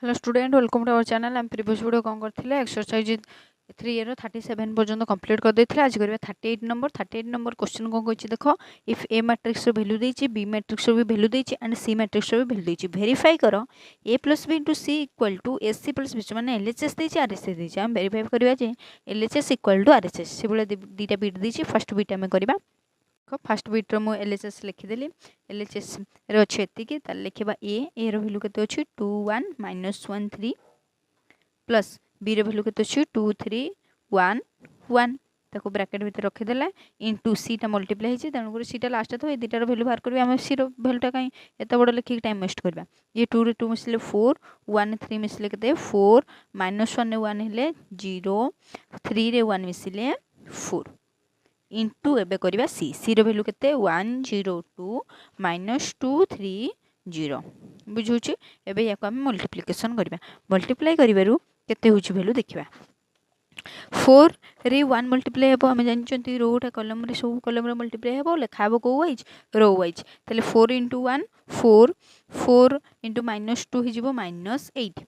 Hello student, welcome to our channel. आम previous video कौन करथिले एक्सरसाइज 3 रो 37 पर्यंत कंप्लीट कर देथिले। आज करबे 38 नंबर क्वेश्चन कोन कहछि देखो। इफ ए मैट्रिक्स रो वैल्यू देछि, बी मैट्रिक्स रो भी वैल्यू देछि एंड सी मैट्रिक्स रो भी वैल्यू देछि, वेरीफाई करो a + b * c = ac + b माने LHS देछि RHS देछि। हम वेरीफाई करबा जे LHS = RHS से बोले दीटा बिट देछि। फर्स्ट बिट हम करबा। फर्स्ट बिट रो मु LHS लिखिदेली। LHS रे अछि एतिकी त लिखबा a रो वैल्यू केते अछि 2 1 -1 3 प्लस b रो वैल्यू केते अछि 2 3 1 1 ताको ब्रैकेट भीतर रखि देला इनटू c टा मल्टीप्लाई हिची तन गुर c टा लास्ट तो ए दिटा रो वैल्यू बाहर करबे। हम c रो वैल्यू टा काई एत बड लिखि टाइम वेस्ट करबा। ये 2 रे 2 मिसले 4 1 3 मिसले केते 4 -1 रे 1 हेले 0 3 रे 1 मिसले 4 इंटू एबे करिबा सी सी रो वैल्यू केते 1 0 2 -2 3 0 बुझुची। एबे याको हम मल्टीप्लिकेशन करिबा। मल्टीप्लाई करिबारु केते होची वैल्यू देखिबा। 4 रे 1 मल्टीप्लाई हेबो हम जानचंती रो टा कॉलम रे सब कॉलम रे मल्टीप्लाई हेबो लेखा हेबो को वाइज रो वाइज। तले 4 * 1 4 4 * -2 हिजिबो -8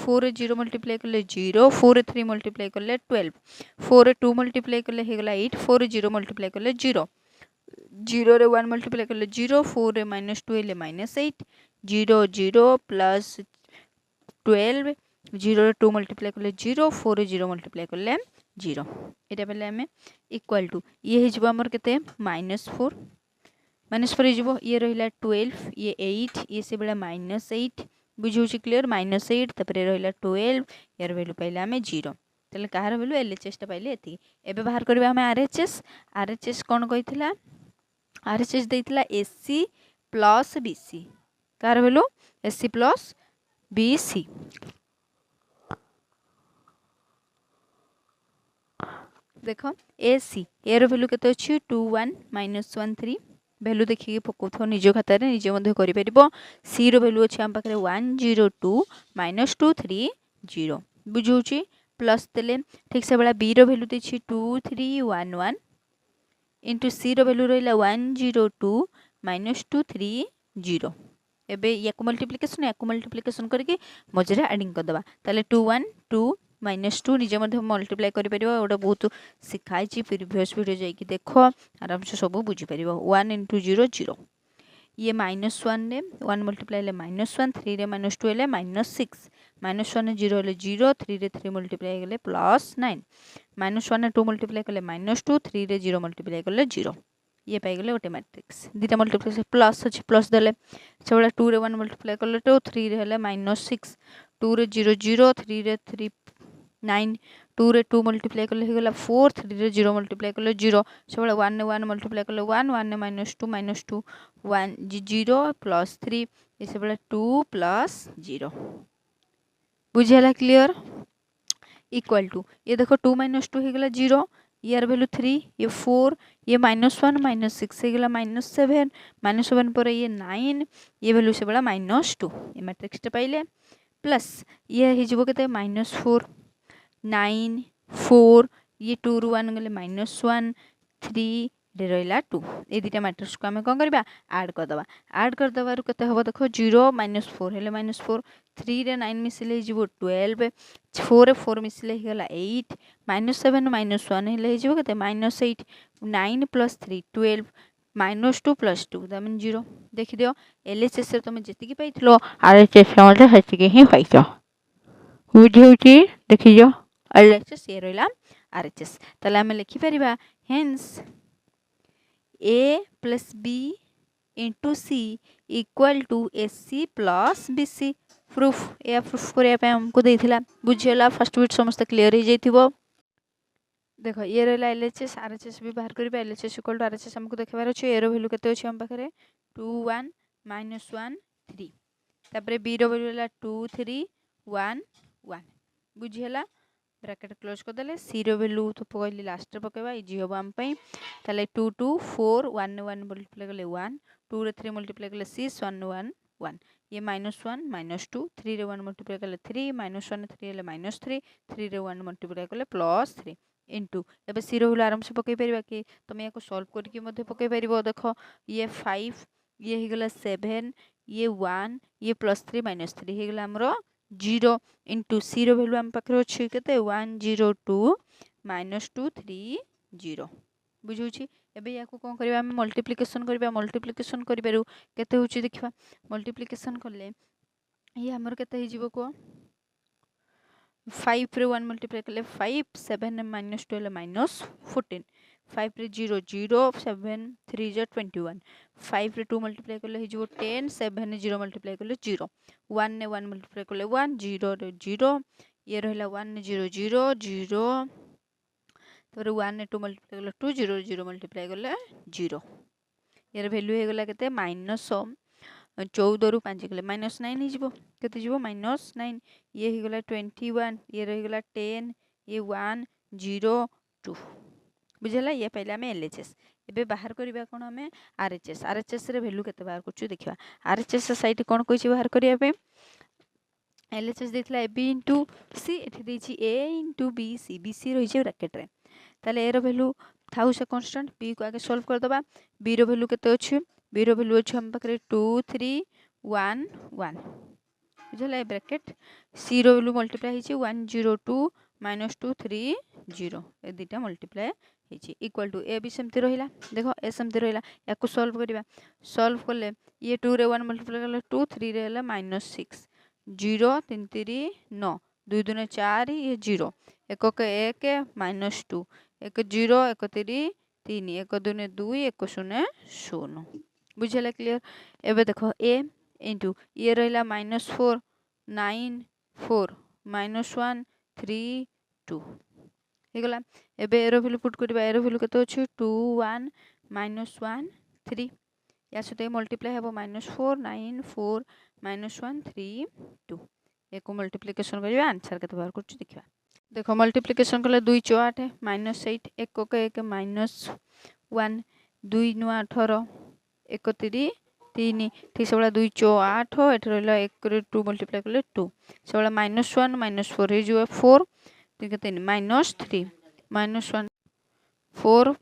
4 रे 0 मल्टीप्लाई करले 0 4 रे 3 मल्टीप्लाई करले 12 4 रे 2 मल्टीप्लाई करले हे गला 8 4 रे 0 मल्टीप्लाई करले 0 0 रे 1 मल्टीप्लाई करले 0 4 रे -2 हेले -8 0 0 प्लस 12 0 रे 2 मल्टीप्लाई करले 0 4 रे 0 मल्टीप्लाई करले 0 एटा बेले हमें इक्वल टू ये हिजबो हमर केते -4 हिजबो ये रहिला 12 ये 8 ये से बेला -8 बुझुची क्लियर। -8 तपरे रहिला 12 यार वैल्यू पाइला हमें 0 तले कहार वैल्यू LHS टा पाइले एति। एबे बाहर करबा हमें RHS कोन कहितला RHS देइतला AC + BC car value AC + BC देखो AC ए रो वैल्यू केते अछि 2 1 -1 3 वैल्यू देखि पकोथो निजो खाता रे निजे मध्ये करि परिबो। C रो वैल्यू अछि हम पाखरे 1 0 2 -2 3 0 बुझुची प्लस देले ठीक से बला B रो वैल्यू देछि 2 3 1 1 इंटू C रो वैल्यू रहिला 1 0 2 -2 3 0 एबे याको मल्टीप्लिकेशन करके मजरे एडिंग कर दबा ताले 2 1 2 -2 निजे मध्ये मल्टीप्लाई करि परिबो। ओटा बहुत सिखाई छी प्रीवियस वीडियो जाई कि देखो आराम से सब बुझी परिबो। 1 * 0 0 ये -1 रे 1 मल्टीप्लाई ले -1 3 रे -2 ले -6 -1 रे 0 ले 0 3 रे 3 मल्टीप्लाई गेले +9 -1 रे 2 मल्टीप्लाई करले -2 3 रे 0 मल्टीप्लाई करले 0 ये पाई गेले ओटे मैट्रिक्स दीटा मल्टीप्लिकेशन प्लस अछि प्लस देले सेबला 2 रे 1 मल्टीप्लाई करले 2 3 रे हेले -6 2 रे 0 0 3 रे 3 9 2 रे 2 मल्टीप्लाई करले हे गला 4 3 रे 0 मल्टीप्लाई करले 0 सेबला 1 रे 1 मल्टीप्लाई करले 1 1 रे -2 1 0 प्लस 3 ये सेबला 2 प्लस 0 बुझेला क्लियर इक्वल टू ये देखो 2 -2 हे गला 0 यार वैल्यू 3 ये 4 ये -1 -6 हे गला -7 -7 पर ये 9 ये वैल्यू से बड़ा -2 ये मैट्रिक्स टे पाइले प्लस ये हिजबो केते -4 9 4 ये 2 ରୁ 1 गले -1 3 रे रहिला 2 ए दिटा मैट्रिक्स को हमें कोन करबा ऐड कर दबारु केते हबो देखो 0 -4 हेले -4 3 रे 9 मिसले हिजबो 12 4 रे 4 मिसले हिगला 8 -7 -1 हेले हिजबो केते -8 9 + 3 12 -2 + 2 दैट मीन 0 देखि दियो LHS रे तुम जेति की पाइथलो RHS रे हेति के ही पाइछो बुझिउची देखि जो LHS ये रहिला RHS तले हम लिखि परिबा hence A + B * C = AC + BC proof या प्रूफ करिया पे हमको देथिला बुझियला फर्स्ट बिट समस्त क्लियर हो जाइथिबो। देखो ये रहिला LHS RHS भी बाहर करिबा LHS = RHS हमको देखबार अछि ए रो वैल्यू केते अछि हम पाखरे 2 1 -1 3 तापरे B रो वैल्यू होला 2 3 1 1 बुझियला ब्रैकेट क्लोज कर देले C रो वैल्यू तो पकइली लास्ट रे पकेबा इजी होबा हम पई ताले 2 2 4 1 1 मल्टीप्लाई करले 1 2 रे 3 मल्टीप्लाई करले 6 1 1 1 ये -1 -2 3 रे 1 मल्टीप्लाई करले 3 -1 3 हेले -3 3 रे 1 मल्टीप्लाई करले +3 इनटू एबे C रो वैल्यू आराम से पकई परिबा कि तुम याको सॉल्व करके मध्ये पकई परिबो। देखो ये 5 ये हिगला 7 ये 1 ये +3 -3 हिगला हमरो 0 इंटू सी रो वैल्यू आम पाखे अच्छे के 102 माइनस 230 बुझे एबे या कौन करबा हम मल्टीप्लिकेशन करबा मल्टीप्लिकेशन करिबारु केते होची देखिबा मल्टीप्लिकेशन करले ये हमर केते हे जीवो को 5 रे 1 मल्टीप्लाई करले 5 7 माइनस 12 माइनस 14 5 रे 0 0 7 3 जो 21 5 रे 2 मल्टीप्लाई करले हे जीवो 10 7 रे 0 मल्टीप्लाई करले 0 1 ने 1 मल्टीप्लाई करले 1 0 रे 0 ये रहला 1 ने 0 0 0 तोरे 1 ने 2 मल्टीप्लाई करले 2 0 0 मल्टीप्लाई करले 0 यार वैल्यू हे गला केते माइनस 14 रु 5 गले माइनस 9 ही जीवो केते जीवो माइनस 9 ये ही गला 21 ये रही गला 10 ये 1 0 2 बुझला ये पहले हमें एलएचएस एबे बाहर करबा कोन हमें आरएचएस आरएचएस रे वैल्यू केते बाहर करछु देखिबा आरएचएस साइट कोन कोइछि बाहर करिया पे एलएचएस देखला बी इनटू सी एठी देछि A into B C B C रही छै ब्रैकेट रे ताले ए रो वैल्यू थाउ से कांस्टेंट बी को आगे सॉल्व कर दबा बी रो वैल्यू केते अछि बी रो वैल्यू अछि हम पाखरे 2 3 1 1 बुझला ब्रैकेट सी रो वैल्यू मल्टीप्लाई हिची 102 माइनस 230 ए दुटा मल्टीप्लाई हिची इक्वल टू ए भी सेमती रहिला देखो ए सेमती रहिला याको सॉल्व करबा सॉल्व करले ये 2 रे 1 मल्टीप्लाई करले 2 3 रे हला -6 0 3 3 9 2 2 4 ये 0 1 के 1 -2 1 0 1 3 3 1 2 2 1 0 0 बुझला क्लियर एबे देखो ए इंटू ये रहिला -4 9 4 -1 3 2 हे गला एबे एरो वैल्यू पुट करबा एरो वैल्यू केतो अछि 2 1 -1 3 या सते मल्टीप्लाई हेबो -4 9 4 -1 3 2 एको मल्टीप्लिकेशन करबा आंसर केतो बाहर करछु देखिबा देखो मल्टीप्लिकेशन करले 2 4 8 -8 1 के 1 -1 2 9 18 1 3 3 ठीक से वाला 2 4 8 एठ रहला 1 रे 2 मल्टीप्लाई करले 2 से वाला -1 -4 हे जो 4 ठीक है 3 -3 -1 4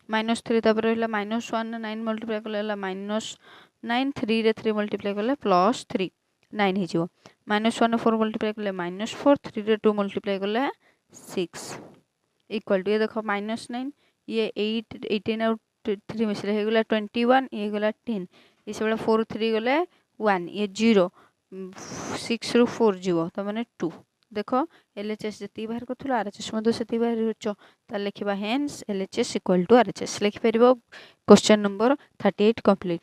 -3 तब रहला -1 9 मल्टीप्लाई करले -9 3 रे 3 मल्टीप्लाई करले +3 9 हे जो -1 4 मल्टीप्लाई करले -4 3 रे 2 मल्टीप्लाई करले 6 इक्वल टू ये देखो -9 ये 8 18 और 3 मिसले हे गला 21 ये गला 10 इस वाला 4 3 गले 1 ये 0 6 रु 4 जीवो त माने 2 देखो एलएचएस जति बाहर करथुलो आरएचएस मधु सति बाहर होचो त लिखिबा hence LHS equal to RHS लिखि परिबो क्वेश्चन नंबर 38 कंप्लीट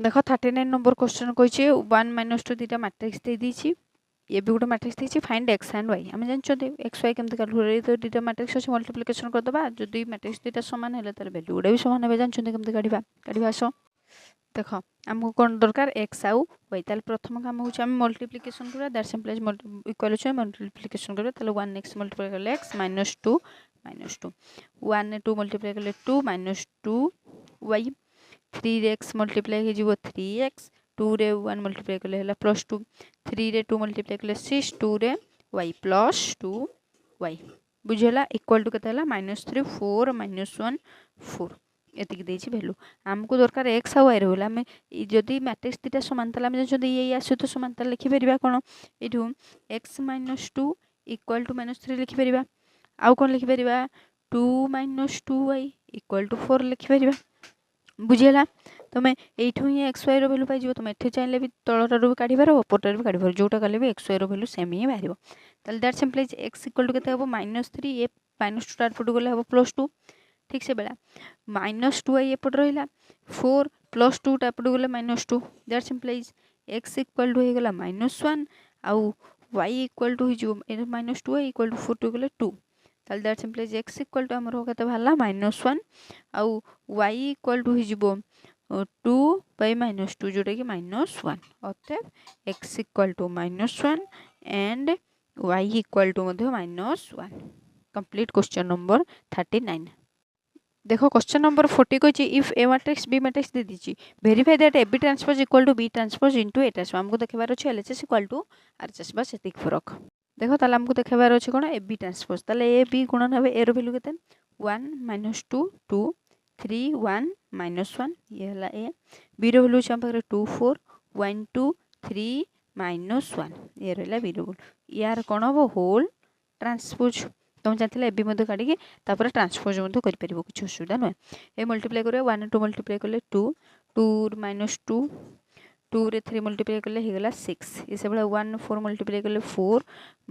देखो 39 नंबर क्वेश्चन कहिछि 1 - 2 दिटा मैट्रिक्स दे दिछि ये भी गोटे मैट्रिक्स देछि फाइंड x एंड y हम जानछोते x y केमते कैलकुलेट तो दिटा मैट्रिक्स अछि मल्टीप्लिकेशन कर दबा जदि मैट्रिक्स दिटा समान हेले तार वैल्यू गुडा भी समान हेबे जानछोते केमते काढिबा आसो देखो हमको कोन दरकार x आउ y ताल प्रथम काम होछ हम मल्टीप्लिकेशन करबा दैट्स इम्प्लाइज इक्वल छ मल्टीप्लिकेशन करबा ताले 1x मल्टीप्लाई करले x -2 1 ने 2 मल्टीप्लाई करले 2 -2 y 3x मल्टीप्लाई हे जीवो 3x 2 रे 1 मल्टीप्लाई करले हला +2 3 रे 2 मल्टीप्लाई करले 6 2 रे y +2 y बुझला इक्वल टू केते हला -3 4 -1 4 एतिक देछि वैल्यू हमको दरकार x आ y रहला हम जदी मैट्रिक्स दिटा समांतर हम जदी ये आसु तो समांतर लिखि परिबा कोन एठू x -2 इक्वल टू -3 लिखि परिबा आउ कोन लिखि परिबा 2 - 2y इक्वल टू 4 लिखि परिबा बुझेला तमे एठू ही x y रो वैल्यू पाइ जिवो तमे एठे चाइले भी तळटा रो काढी बारो ऊपरटा भी काढी बारो जोटा कले भी x y रो वैल्यू सेम ही बाहिबो तले दैट सिंपलाइज x इक्वल टू केते हबो -3 ए -2 टार पटु गले हबो +2 ठीक से बेला -2y एपट रहिला 4 +2 टा पटु गले -2 दैट सिंपलाइज x इक्वल टू हे गला -1 आउ y इक्वल टू हिजो -2y इक्वल टू 4 टू गले 2 ताल दैट सिंपलाइज x इक्वल टू हमर हो केते भाला -1 आउ y इक्वल टू हिजबो 2 by -2 जोटा कि -1 अतः x equal to -1 and y equal to मध्य -1 कंप्लीट क्वेश्चन नंबर 39 देखो क्वेश्चन नंबर 40 कोछि if a matrix b matrix दे दिछि verify that ab transpose equal to b transpose into a transpose हमको देखेबार अछि LHS इक्वल टू RHS बस एतिक फरक देखो ताले हमको देखेबार अछि कोन ab ट्रांसपोज ताले a b गुणन हेबे a रो वैल्यू केते 1 -2 2 3 1 -1 ये हला a b रो वैल्यू हम पाखरे 2 4 1 2 3 -1 ये रहा बी रो भैल्यू यार कौन हम होल ट्रांसपोज तुम चाहिए एबी काढ़ी ट्रांसपोज कर कुछ असुविधा नुहे ए मल्टीप्लाई कर 1 2 मल्टीप्लाई कले 2 2 -2 2 रे 3 मल्टीप्लाई कले होगा 6 ये से 1 4 मल्टीप्लाई कले 4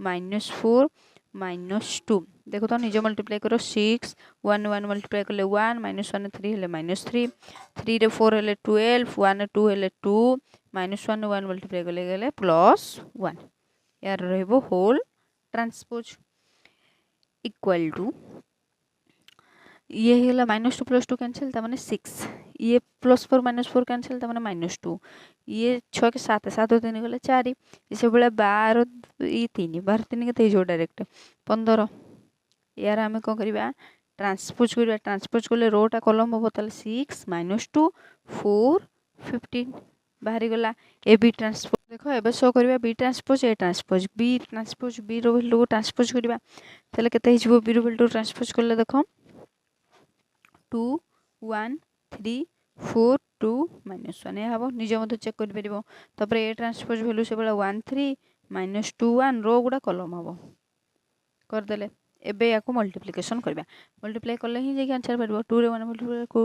-4 -2 देखो तो निज मल्टीप्लाई करो 6 1 1 मल्टीप्लाई कले 1 -1 3 हेले -3 3 रे 4 हेले 12 1 2 हेले 2 -1 1 मल्टीप्लाई कले गले +1 यार रहबो होल ट्रांसपोज इक्वल टू ये होगा -2 + 2 कैंसिल तमाने 6 ये +4 -4 कैंसिल तमाने -2 ये 6 के 7 7 3 गले 4 इसे बड़े 12 ये 3 12 3 के जो डायरेक्ट 15 यार आम कौन करवा ट्रांसपोज करवा ट्रांसपोज कले रोटा कलम हम ताले 6 -2 4 15 बाहरी गला ए बी ट्रांसपोज देखो एबे शो करवा बी ट्रांसपोज बी रो वैल्यू ट्रांसपोज करवा ताले केते हिजबो बी रो वैल्यू ट्रांसपोज करले देखो 2 1 3 4 2 -1 ये हम निज मत चेक कर परिबो तपर ए ट्रांसपोज वैल्यू से बेला 1 3 -2 1 रो गुडा कलम हम कर देले एबे याको मल्टीप्लिकेशन करबा मल्टीप्लाई करले ही जे आंसर परबो 2 रे 1 मल्टीप्लाई को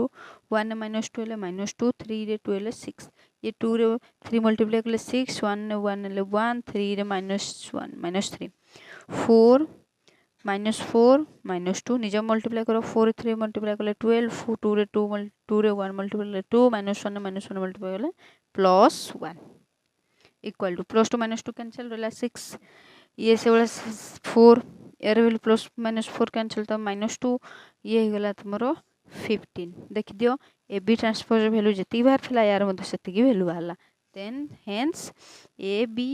1 -2 ले -2 3 रे 2 ले 6 ये 2 रे 3 मल्टीप्लाई करले 6 1 1 ले 1 3 रे -1 -3 4 -4 -2 निज मल्टीप्लाई करो 4 रे 3 मल्टीप्लाई करले 12 2 रे 2 रे 1 मल्टीप्लाई करले 2 -1 -1 मल्टीप्लाई करले +1 इक्वल टू +2 -2 कैंसिल रहला 6 ये से वाला 4 यार वैल्यू +-4 कैंसिल तो -2 ये हो गला तुमरो 15 देख दियो ए बी ट्रांसपोज वैल्यू जति बाहर थिला यार मते सेति वैल्यू बाहरला then hence A B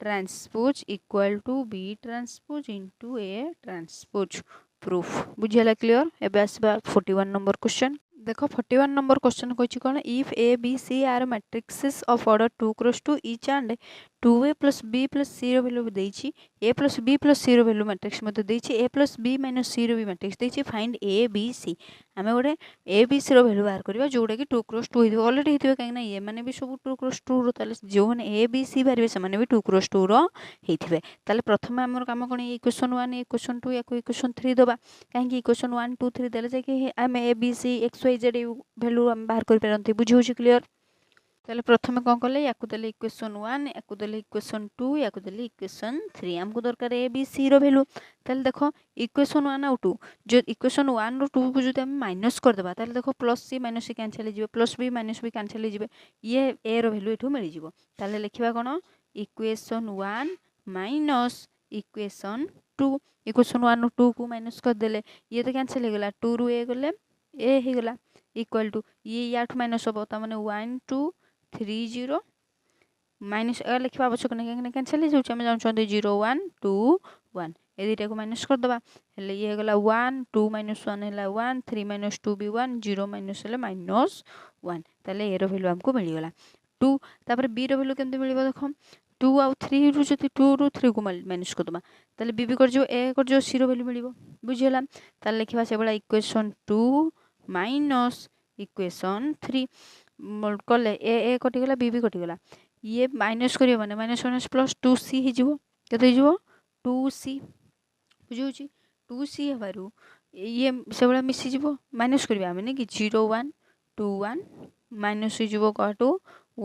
transpose equal to B transpose into A transpose proof बुझिला क्लियर एबे आसबा 41 नंबर क्वेश्चन देखो 41 नंबर क्वेश्चन कहि कोन if A B C are matrices of order 2 cross 2 each and 2a + b + c रो value देछि a + b + c रो वैल्यू मैट्रिक्स मते देछि a + b - c रो भी मैट्रिक्स देछि फाइंड a b c हमें गोटे a b c रो वैल्यू बाहर करबा जोडा कि 2 क्रॉस 2 हिथो ऑलरेडी हिथो काहे ना ये माने भी सब 2 क्रॉस 2 रो ताले जो माने a b c बाहरबे से माने भी 2 क्रॉस 2 रो हिथिबे ताले प्रथम हमर काम कोन इक्वेशन 1 इक्वेशन 2 या को इक्वेशन 3 दबा काहे कि इक्वेशन 1 2 3 देले जे कि हमें a b c x y z value हम बाहर कर परंती बुझियो छी क्लियर ताले प्रथमे कौन कले या देले इक्वेशन 1 या देले इक्वेशन 2 या देले इक्वेशन 3 हमको दरकार ए बी सी रो वैल्यू ताले देखो इक्वेशन 1 और 2 जो इक्वेशन 1 रो 2 को जदि हम माइनस कर देबा ताले देखो +c - c कैंसिल हो जिवे +b - b कैंसिल हो जिवे ये ए रो वैल्यू एठो मिल जिवो ताले लिखिबा कोन इक्वेशन 1 माइनस इक्वेशन 2 इक्वेशन 1 रो 2 को माइनस कर देले ये तो कैंसिल हो गेला 2 रो ए गले ए हे गेला इक्वल टू ये याठ माइनस हो ता माने 1 2 3 0 माइनस अगर लिखा आवश्यक नहीं कहीं कैंसिल हो जाउछ हम जानछन 0 1 2 1 ए दुटा को माइनस कर दबा हेले ये गला 1 2 - 1 हैला 1 3 - 2 भी 1 0 माइनस हैला -1 ताले ए रो वैल्यू हमको मिल गेला 2 तापर बी रो वैल्यू केमते मिलबो देखो 2 और 3 रु जति 2 रु 3 को माइनस कर दबा ताले बी कर जो ए कर जो सी रो वैल्यू मिलबो बुझियला ताले लिखबा से बडा इक्वेशन 2 माइनस इक्वेशन 3 कले ए कटिगला बी भी कटिगला ये माइनस करियो माने -1 प्लस 2c हे जिवो केते जिवो 2c बुझियो 2c हबारु ये सेबला मिसी जिवो माइनस करबा माने कि 0 1 2 1 माइनस हे जिवो काटो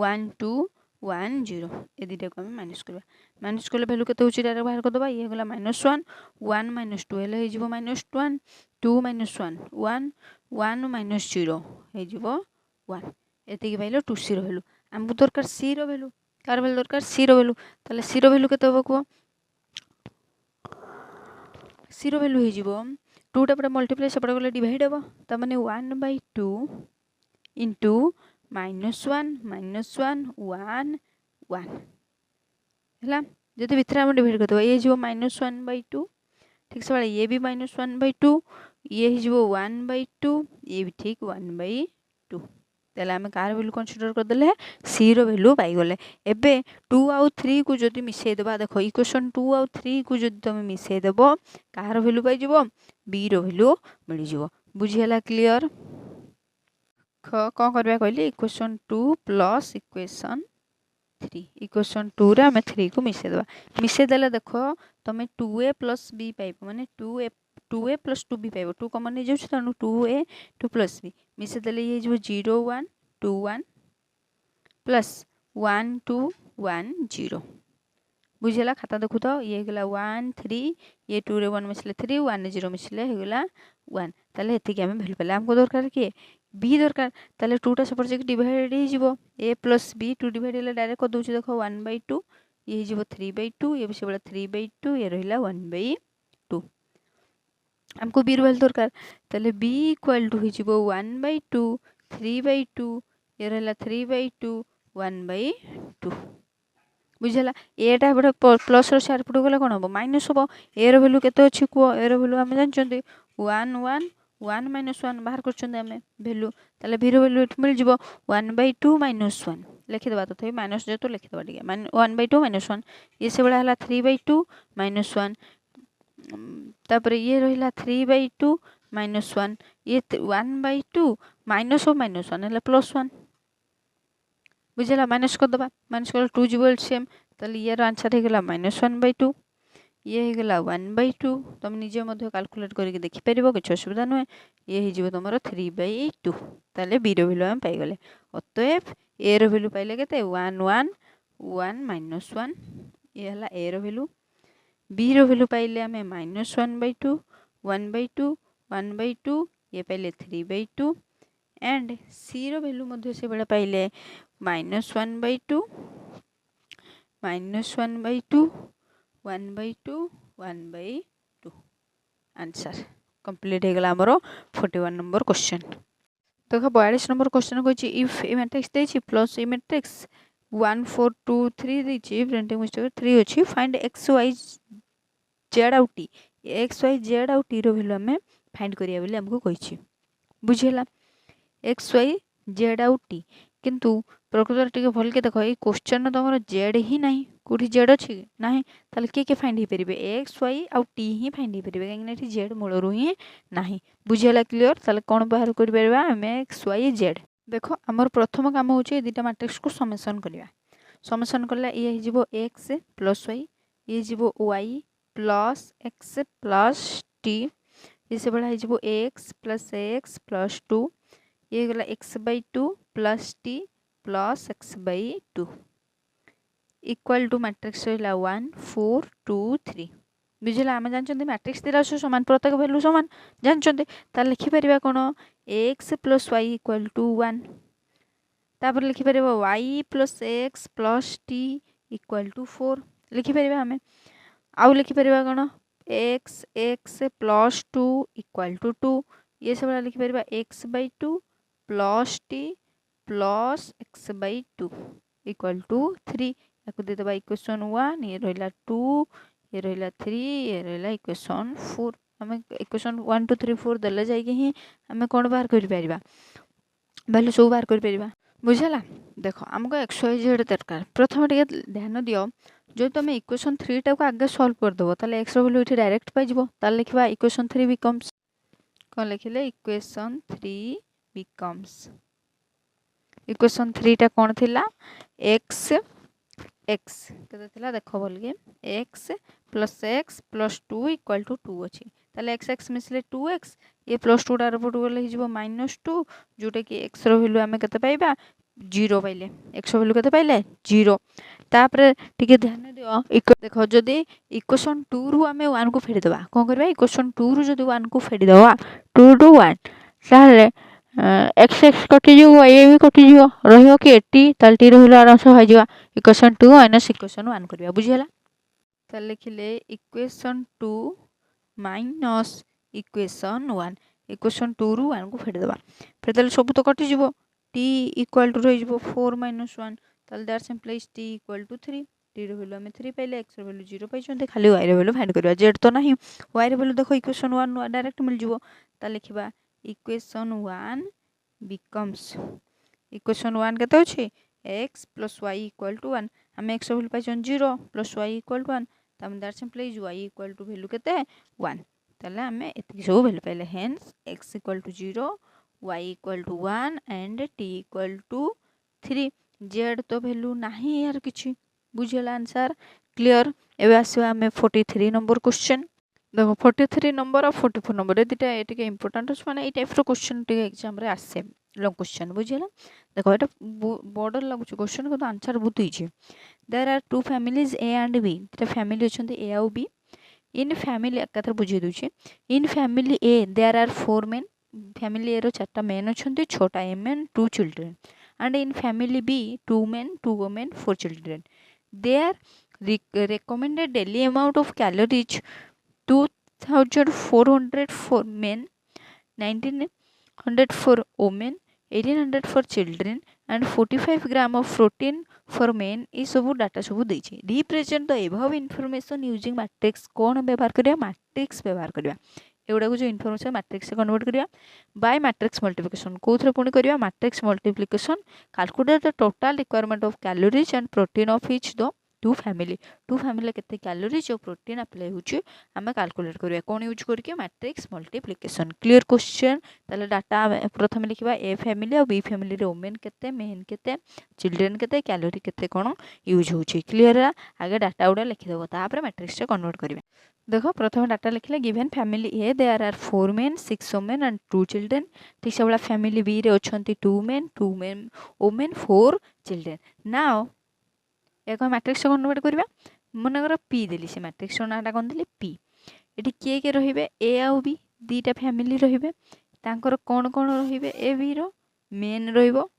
1 2 1 0 ए दिटा को हम माइनस करबा माइनस करले वैल्यू केते होची डायरेक्ट बाहर कर दबा ये गला -1 1 - 2 हेले हे जिवो -1 2 - 1 1 1 - 0 हे जिवो 1 एति पाइलो 2c रो वैल्यू हमको दरकार c रो वैल्यू कार वैल्यू दरकार c रो वैल्यू ताले c रो वैल्यू केते होबो को c रो वैल्यू हे जिवो 2 टा पर मल्टीप्लाई सेपड़ गले डिवाइड होबो त माने 1/2 इनटू -1 -1 1 1 हला जति भितर हम डिवाइड कर दबा ये जिवो -1/2 ठीक से वाला ये भी -1/2 ये हे जिवो 1/2 ये भी ठीक 1/2 तेला हम कार वैल्यू कंसीडर कर देले सी रो वैल्यू पाई गले एबे 2 और 3 को जदी मिसै देबा देखो इक्वेशन 2 और 3 को जदी तुम मिसै देबो कार वैल्यू पाई जिवो बी रो वैल्यू मिल जिवो बुझियला क्लियर ख कोन करबा कहली इक्वेशन 2 प्लस इक्वेशन 3 इक्वेशन 2 रे आम 3 को मिसेदेवा मिसेदेले देख तुम 2a प्लस b पाइब माने 2a प्लस 2b पाइब 2 कमन नहीं जाऊँ तेणु 2a 2 प्लस b मिसेदेले ये 0 1 2 1 प्लस 1 2 1 0 बुझेगा खाता देखु तो ये गला 1 3 ये 2 रे 1 मिसले 3 1 0 मिसले हो गला 1 ताले एति के हम वैल्यू पेले हमको दरकार के b दरकार ताले 2 टा सेपट जे डिवाइड हे जिवो a प्लस b 2 डिवाइड हेले डायरेक्ट कर दोछु देखो 1/2 ये हे जिवो 3/2 ये भी बड़ा 3/2 ये रहिला 1/2 हमको b वैल्यू दरकार ताले b इक्वल टू हे जिवो 1/2 3/2 ये रहिला 3/2 1/2 बुझला एटा बड़े प्लस रो चार पट गला कोन हो माइनस हो ए रो वैल्यू केते अछि को ए रो वैल्यू हम जानचंती 1 1 1 - 1 बाहर करचंदी हम वैल्यू ताले b रो वैल्यू एट मिल जिवो 1/2 - 1 लिखि देबा तो माइनस जे तो लिखि देबा ठीक है 1/2 - 1 ये से बड़ा हला 3/2 - 1 तापर ये रहिला 3/2 - 1 ये 1/2 माइनस हो -1 हला +1 बुझला माइनस कर दबा माइनस कर 2 जीवो सेम ताले ये आंसर हे गला -1/2 ये हे गला 1/2 तुम निजे मध्य कैलकुलेट करके देखि परिबो किछ असुविधा न ये हे जीवो तमरो 3/2 ताले b रो वैल्यू हम पाई गले अतएव a रो वैल्यू पाइले केते 1 1 1 -1 ये हला a रो वैल्यू b रो वैल्यू पाइले हमें -1/2 1/2 1/2 ये पाइले 3/2 एंड c रो वैल्यू मध्य से बड़ा पाइले -1/2 -1/2 1/2 1/2 आंसर कंप्लीट हो गला हमरो 41 नंबर क्वेश्चन देखो 42 नंबर क्वेश्चन कहछि इफ ए मैट्रिक्स देछि प्लस ए मैट्रिक्स 1 4 2 3 देछि प्रिंटिंग मिस्टेक 3 अछि फाइंड x y z आउट t x y z आउट t रो वैल्यू हमें फाइंड करिया बोली हमको कहछि बुझिला x y z आउट t किंतु प्रकृतर टिके भल के देखो ए क्वेश्चन तमरो z ही नाही कोठी z अछि नाही ताले के फाइंड ही परिबे x y आउ t ही फाइंड ही परिबे काहे नेठी z मूल रु ही नाही बुझिला क्लियर ताले कोन बाहर कर परबा हमें x y z देखो हमर प्रथम काम होचे दुटा मैट्रिक्स को समेशन करिया समेशन करला ये जिवो x प्लस y ये जिवो y plus x plus t ये से बड़ा जिवो x प्लस 2 ये गला x/2 plus t plus x/2 equal to matrix रहिला 1 4 2 3 बुझला हम जानचंदी मैट्रिक्स दिरा समान प्रत्येक वैल्यू समान जानचंदी ता लिखि परिबा कोन x + y = 1 तापर लिखि परिबा y + x + t = 4 लिखि परिबा हमें आउ लिखि परिबा कोन x + 2 = 2 ये सब लिखि परिबा x/2 plus t plus x/2 = 3 याको दे दबा इक्वेशन 1 ये रहला 2 ये रहला 3 ये रहला इक्वेशन 4 हमें इक्वेशन 1 2 3 4 दले जाई के ही हमें कोन बाहर कर परिबा वैल्यू सब बाहर कर परिबा बुझला देखो हमको x y z दरकार प्रथम टिके ध्यान दियो जो तुम इक्वेशन 3 टा को आगे सॉल्व कर दबो ताले x रो वैल्यू इथे डायरेक्ट पाई जिवो ताले लिखबा इक्वेशन 3 बिकम्स कोन लिखले इक्वेशन 3 becomes इक्वेशन 3 टा कोन थिला x केते थिला देखो बोल के x + 2 = 2 अछि ताले x मिसले 2x ये +2 टा रपट गले हिजबो -2 जोटे कि x रो वैल्यू हमें केते पाइबा 0 पाइले x रो वैल्यू केते पाइले 0 तापर टिके ध्यान दियो देखो जदी इक्वेशन 2 रु हमें 1 को फेडी दबा कोन करबा इक्वेशन 2 रु जदी 1 को फेडी दबा 2 to 1 ताले x कटि जो y भी कटि जो रहियो कि 80 ताल t रहिला आराम से हो जावा इक्वेशन 2 - इक्वेशन 1 करबा बुझिला ताल लिखिले इक्वेशन 2 - इक्वेशन 1 इक्वेशन 2 रु 1 को फेड दबा फिर ताल सब तो कटि जिवो t इक्वल टू रहि जिवो 4 - 1 ताल दैट सिंपलाइज t = 3 t रो वैल्यू हमें 3 पाइले x रो वैल्यू 0 पाइछन खाली y रो वैल्यू फाइंड करबा z तो नाही y रो वैल्यू देखो इक्वेशन 1 डायरेक्ट मिल जिवो ताल लिखबा इक्वेशन 1 becomes इक्वेशन 1 केते अछि x + y = 1 हम x वैल्यू पाइछन 0 + y = 1 तम दैट सिंपलाइज y = वैल्यू केते 1 तले हमें एति सब वैल्यू पाइले hence x = 0 y = 1 and t = 3 Z तो वैल्यू नहीं यार किछि बुझेला आंसर क्लियर। एबे आसीबा हमें 43 नंबर क्वेश्चन देखो 43 नंबर और 44 नंबर ए दुटा टिके इंपोर्टेंट अछि माने ए टाइप रो क्वेश्चन टिके एग्जाम रे आसे लॉन्ग क्वेश्चन बुझेला। देखो एटा बॉर्डर लागु क्वेश्चन को आंसर बहुत easy. There are two families A and B दुटा फैमिली अछंती ए और बी इन फैमिली एकाथर बुझे दूची in family A there are four men family A रो चारटा मेन अछंती छोटा A men two children and in family B, 2 men, 2 women, 4 children. Their recommended daily amount of calories 2400 for men, 1900 for women, 1800 for children and 45 gram of protein for men ये सब data सब देछि। Represent the above information using matrix कौन व्यवहार करिया matrix व्यवहार करिया एगुड़ा जो इनफॉरमेशन मैट्रिक्स से कन्वर्ट करिया बाय मैट्रिक्स मल्टीप्लिकेशन कोथरे पुणी करिया matrix multiplication calculate the total requirement of calories and protein of each the two family केते कैलोरीज और प्रोटीन अप्लाई होची हमें कैलकुलेट करिया कोन यूज करके मैट्रिक्स मल्टीप्लिकेशन क्लियर क्वेश्चन ताले डाटा प्रथम लिखिबा ए फैमिली और बी फैमिली रे वुमेन केते मेन केते चिल्ड्रन केते कैलोरी केते कोन यूज होची क्लियर आगे डाटा उडा लिखि देबो तापर मैट्रिक्स से कन्वर्ट करिया देखो प्रथम डाटा लिखले given family A there are 4 men 6 women and 2 children ठीक से वाला फैमिली बी रे अछंती 2 मेन वुमेन 4 चिल्ड्रन नाउ एक मैट्रिक्स कन्वर्ट करबा मनगर पी देली से मैट्रिक्स नाटा कोन देली पी एटी के रहिबे ए आ बी दीटा फैमिली रहिबे तांकर कोन कोन रहिबे ए बी रो मेन रहिबो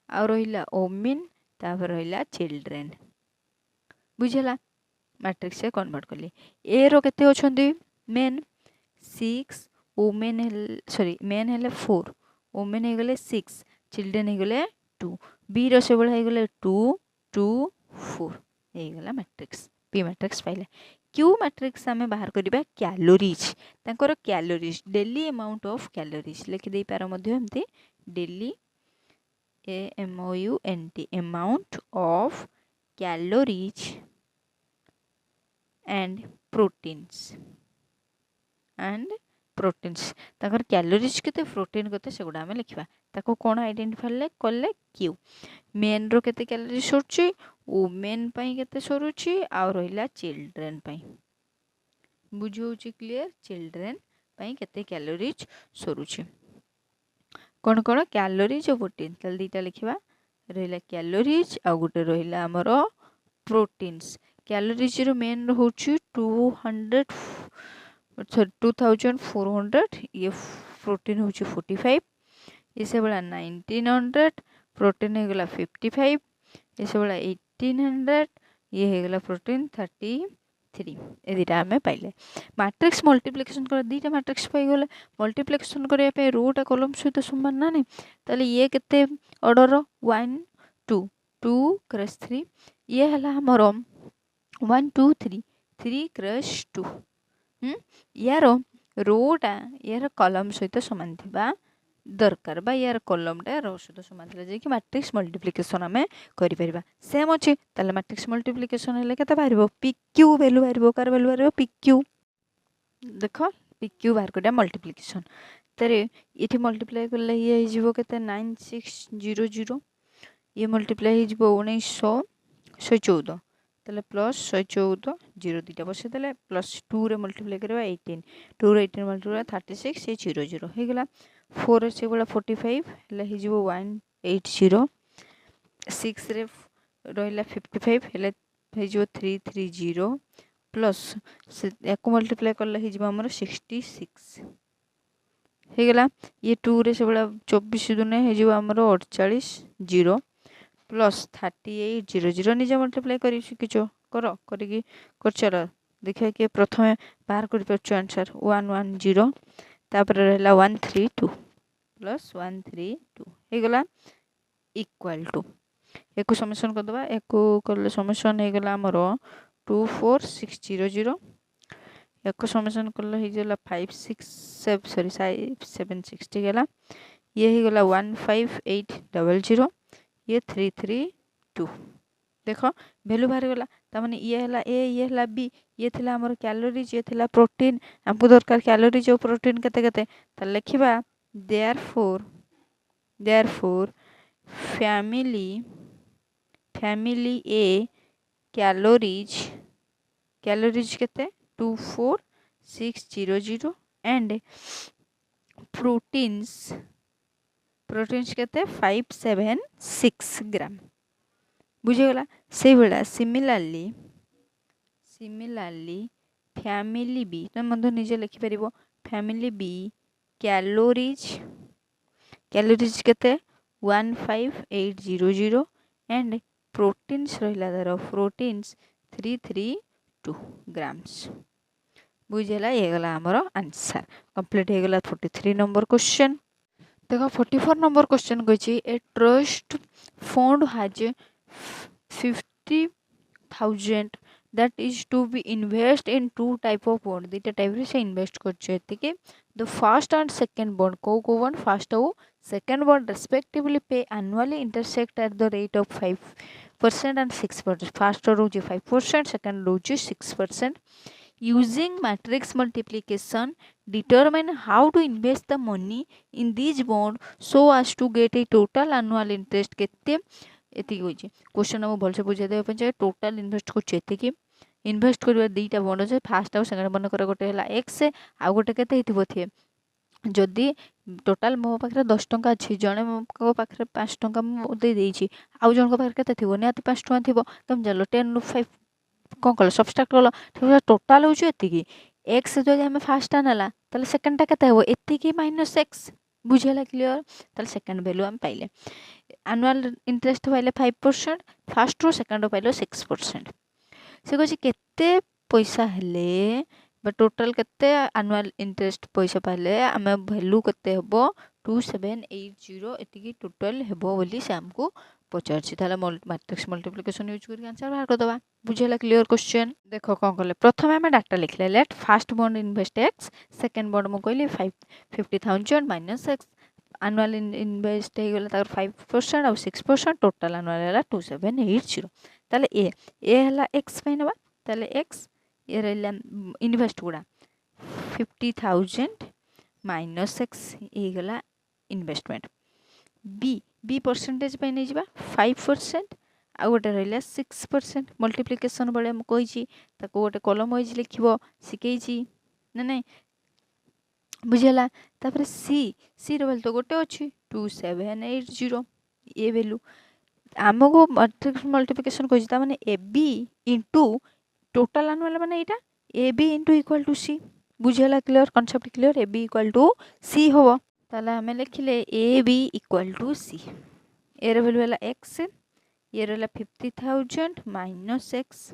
आ रहिला वुमेन तापर रहिला चिल्ड्रन बुझला मैट्रिक्स से कन्वर्ट कली ए रो केते अछंती मेन 6 वुमेन सॉरी मेन हेले 4 वुमेन हे गले 6 चिल्ड्रन हे गले 2 बी रो से बळ हे गले 2 2 4 हे गला मैट्रिक्स पी मैट्रिक्स पाइले क्यू मैट्रिक्स हमें बाहर करबा कैलोरीज तांकर calories daily amount of calories लिखि दे पार मध्ये हमते daily A M O U N T amount of calories and proteins ताकर कैलोरीज केते प्रोटीन केते सेगुडा हमें लिखिबा ताको कोन आइडेंटिफाई करले क्यू मेन रो केते कैलोरी सोरची वुमेन पई केते सोरुची आ रहिला चिल्ड्रन पई बुझौची क्लियर चिल्ड्रन पई केते कैलोरीज सोरुची कोन कोन कैलोरीज और प्रोटीन तल दीटा लिखिबा रहिला कैलोरीज आ गुटे रहिला हमरो प्रोटीन्स कैलोरीज रो मेन होची 2400 ये प्रोटीन होची 45 ये से बड़ा 1900 प्रोटीन हे गला 55 ये से बड़ा 1800 ये हे गला प्रोटीन 33 ए दिटा हमें पाइले मैट्रिक्स मल्टीप्लिकेशन कर दीटा मैट्रिक्स पाई गले मल्टीप्लिकेशन करिया पे रोटा कॉलम सहित समान ना नहीं ताले ये केते ऑर्डर 1 2 2 क्रॉस 3 ये हला हमरो 1 2 3 3 क्रॉस 2 यार रोटा यार कॉलम सहित समान थिबा दरकार बा यार कॉलमटा रो सहित समान थिला जे कि मैट्रिक्स मल्टीप्लिकेशन हमें करि परिबा सेम अछि ताले मैट्रिक्स मल्टीप्लिकेशन हेले केते बारिबो pq वैल्यू बारिबो कार वैल्यू बारिबो pq देखो pq बार कोटा मल्टीप्लिकेशन तरे इठी मल्टीप्लाई करले ये हिजबो केते 9600 ये मल्टीप्लाई हिजबो 1914 तले प्लस 114 0 दीटा बसे तले प्लस 2 रे मल्टीप्लाई करबा 18 2 रे 18 मल्टीप्लाई 36 से 00 हे गला 4 से बला 45 हले हिजबो 180 6 रे रहला 55 हले हिजबो 330 प्लस से एको मल्टीप्लाई करले हिजबो हमर 66 हे गला ये 2 रे से बला 24 दुने हिजबो हमर 48 0 प्लस 38 00 निजे मल्टीप्लाई करी शिखिचो करो करी कर चलो देखिए कि प्रथम बाहर कर परचो आंसर 110 तापर रहला 132 प्लस 132 हे गला इक्वल टू एको समेशन कर दबा एको करले समेशन हे गला हमरो 24600 एको समेशन करले हे गला 567 सॉरी 760 गला ये हे गला 15800 ये 332 देखो वैल्यू बाहर गला त माने ये हला ए ये हला बी ये थिला हमर कैलोरीज ये थिला प्रोटीन हमको दरकार कैलोरीज और प्रोटीन केते केते त लिखिबा देयरफॉर फैमिली फैमिली ए कैलोरीज केते 24600 एंड प्रोटीन्स केते 576 ग्राम बुझीगला से भाया सिमिलारली फैमिली बी तुम मध्य निजे लिखिपर फैमिली बी कैलोरीज केते 15800 एंड प्रोटीन्स रहा तार प्रोटीन्स 332 ग्राम्स बुझेगा ये गला आमर आंसर कंप्लीट हो गला 43 नंबर क्वेश्चन देखो 44 नंबर क्वेश्चन कही a trust fund has 50,000 that is to be invest in two type of bond दीटा टाइप रे से इन्वेस्ट करछे एतिके the first and second bond को बॉन्ड फर्स्ट और second bond respectively pay annually interest at the rate of 5% and 6%. First row 5%, second row 6%. Using matrix multiplication, determine how to invest the money in these bonds so as to get a total annual interest केते एति होइछे question हम भलसे बुझाइ देबे पछे total invest करछे एति invest करबा दुईटा बॉन्ड अछि फर्स्ट और सेकंड बॉन्ड कर गोटे हला x आ गोटे केते हितबो थिए जदि टोटाल मो पाखे 10 टंका अच्छी जड़े मो पाखे 5 टंका दे देइछि आउ जन को पाखे केते थिबो निहाती 5 टंका थिबो तुम चलो 10 5 कौन कल सबस्ट्राक्ट कल ठीक टोटाल हो एक्स जो आम फास्ट नाला ताले सेकंड टा केते हेबो एतिकी माइनस एक्स बुझेला क्लियर ताले सेकंड वैल्यू हम पाइले एनुअल इंटरेस्ट पाइले 5% फर्स्ट रो सेकंड रो पाइले 6% से कहछि केते पैसा हेले बा टोटल केते एनुअल इंटरेस्ट पैसा पाइले आमे वैल्यू केते हेबो 2780 एतिकी टोटल हेबो बोली से हमको पचारछि ताले मैट्रिक्स मल्टीप्लिकेशन यूज करके आंसर बाहर कर दबा बुझेला क्लियर क्वेश्चन देखो कोन करले प्रथम हम डाटा लिखले let first bond invest x second bond मो कहली 50,000 माइनस x एनुअल इन्वेस्ट हे गेला तार 5% और 6% टोटल एनुअल हला 2780 ताले ए हला x पे नबा ताले x ये रहला इन्वेस्ट गुडा 50,000 माइनस x हे गेला इन्वेस्टमेंट बी परसेंटेज पे नहीं जाबा 5% आ गोटे रहा 6% मल्टीप्लिकेशन बेले मुझे गोटे कलम वाइज लिखो शिखी ना नहीं बुझेगा तापर सी रो तो गोटे अच्छी 2780 ये वैल्यू आमको मैट्रिक्स मल्टीप्लिकेशन कही मैंने A B into total annual माने यहाँ A B into equal to C बुझेगा clear concept clear A B equal to C हम ताले आम लिखिले A B equal to C A value है एक्स ये रहा 50,000 माइनस एक्स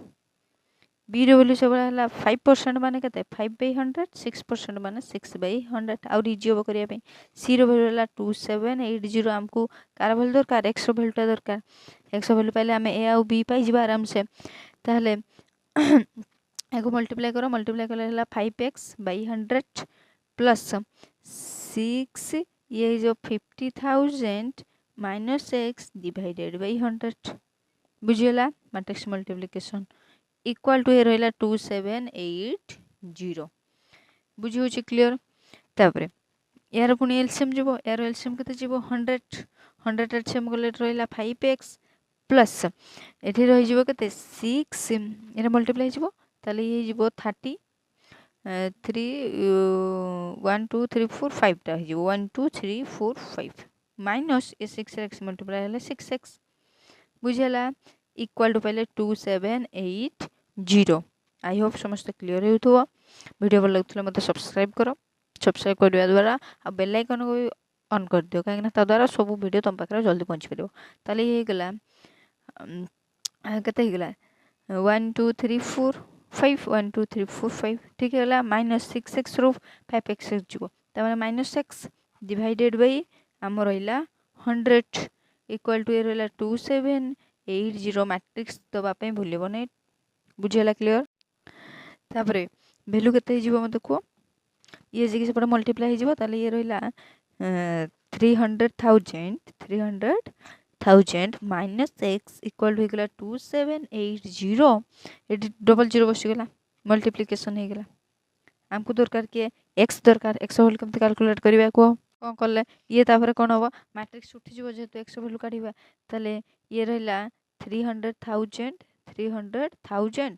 बी वैल्यू सब है 5% माने कहते 5/100 6% माने 6/100 आउ इजी हम करने सी वैल्यू है 2780 आमको कार वैल्यू दरकार एक्स वैल्यू दरकार एक्स वैल्यू पाइले आम ए आउ बी पाई आराम से ताहले एगो मल्टीप्लाई कले 5x/100 प्लस 6 ये जो 50,000 माइनस एक्स डिवाइडेड बाई 100 बुझेगा मैट्रिक्स मल्टीप्लिकेशन इक्वाल टू ये रहा 2780 बुझी होची क्लियर तापर यार पुणी एलसीएम जीवो यार एलसीएम केते जीवो 100 एलसीएम गले रहा 5x प्लस एठी रही जीवो केते 6 एरा मल्टीप्लाई जीवो ताले ये जीवो 30 3 1 2 3 4 5 टा जीवो 1 2 3 4 5 माइनस ए 6x मल्टीप्लाई है 6x बुझेगा इक्वाल टू पहले 2780 आई होप समस्त क्लियर हो वीडियो भल लगुले मत सब्सक्राइब कर सब्सक्राइब करने द्वारा आ बेल आइकन को भी ऑन कर दियो कहीं द्वारा सब वीडियो तुम पाखे जल्दी पहुँच पार ताले ये गला केते गला 1 2 3 4 5 1 2 3 4 5 ठीक है माइनस 6x रू 5x जीव तमें माइनस x डिवाइडेड बाई आम रहा 100 इक्वाल टू ये रहा 2780 मैट्रिक्स दवाई भूल नहीं बुझेगा क्लियर तापर वैल्यू केते जीवो मत को ये जी सेपटे मल्टीप्लाई हो ये रहा 300,000 माइनस एक्स इक्वाल टू होगा 2780 ये डबल जीरो बसीगला मल्टीप्लिकेशन होगा आमको दरकार किए एक्स दरकार एक्स वैल्यू केमती कैलकुलेट करवा कह कौन कले ये तापर कौन हम मैट्रिक्स उठीज जेहतु एक्स वैल्यू काढ़ा ताले ये रहा 300,000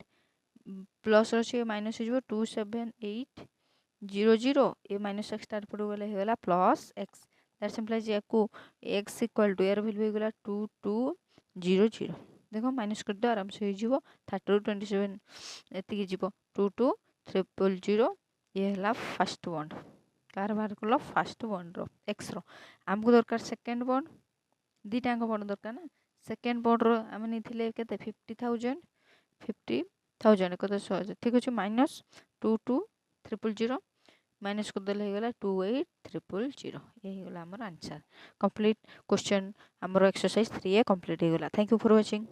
प्लस अच्छे माइनस हो 27800 ये माइनस एक्स स्टार पड़ गला होगा प्लस एक्स दैट सिंप्लाइज या को एक्स इक्वल टू यार वैल्यू हो गला 2200 देखो माइनस कर दो आराम से हो 30 एति जीव 22300 ये है फर्स्ट बॉन्ड कार बाहर कल फर्स्ट बॉन्ड रो एक्स रो आमको दरकार सेकेंड बॉन्ड दीटा बॉन्ड दरकार ना सेकेंड बॉन्ड रो आम नहीं 50,000 कत 100,000 ठीक अच्छे माइनस 22,000 माइनस कर देले हो गला 28,000 ये होगा आमर आंसर कंप्लीट क्वेश्चन आमर एक्सरसाइज 3A कंप्लीट हो गला थैंक यू फॉर वाचिंग।